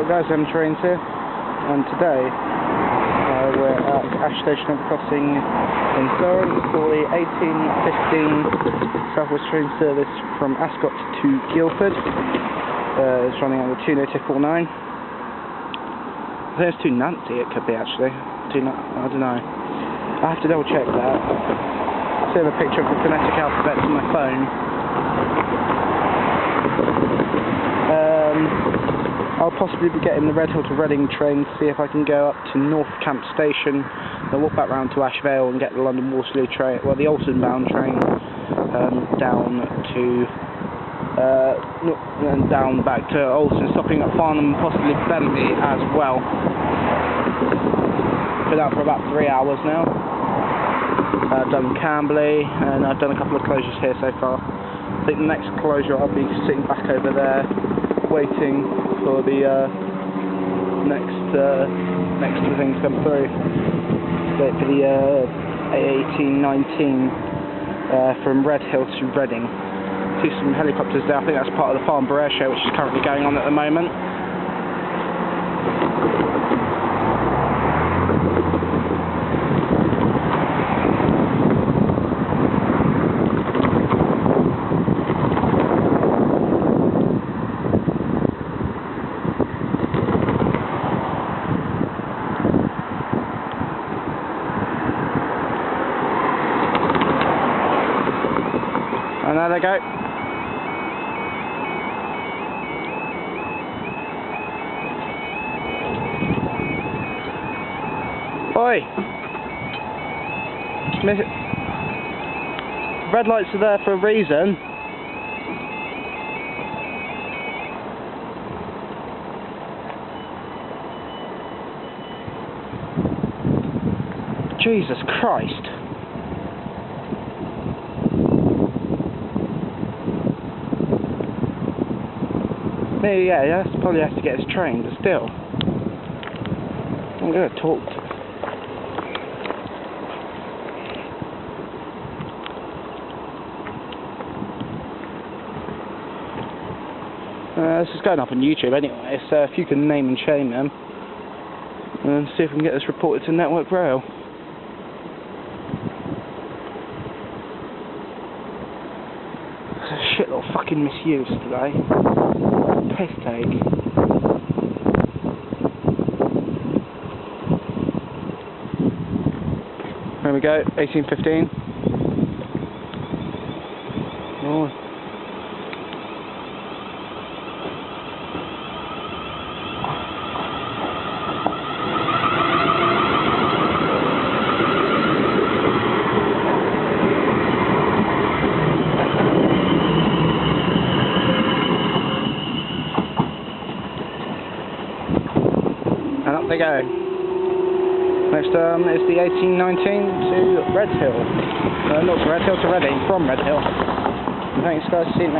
guys, trains here, and today we're at Ash Station Crossing in Durham for the 1815 Southwest train service from Ascot to Guildford. It's running on the 2:49. I think it's 2 Nancy, it could be actually. I don't know. I have to double check that. I see a picture of the phonetic alphabet on my phone. I'll possibly be getting the Redhill to Reading train to see if I can go up to North Camp Station, then walk back round to Ash Vale and get the London Waterloo train, well the Alton bound train, down to and down back to Alton, stopping at Farnham and possibly Bentley as well. Been out for about 3 hours now. I've done Camberley and I've done a couple of closures here so far. I think the next closure I'll be sitting back over there waiting for the next thing to come through. Wait for the A1819 from Redhill to Reading. See some helicopters there. I think that's part of the Farnborough Air Show which is currently going on at the moment. And there they go. Oi! Red lights are there for a reason. Jesus Christ. Maybe, yeah, he probably has to get his train, but still. I'm going to talk to him. This is going up on YouTube anyway, so if you can name and shame them, and see if we can get this reported to Network Rail. It's a shit little fucking misuse today. Piss take. There we go, 1815. Oh. And up they go. Next is the 1819 to Redhill. Not to Redhill, to Reading, from Redhill. Thanks guys, see you next.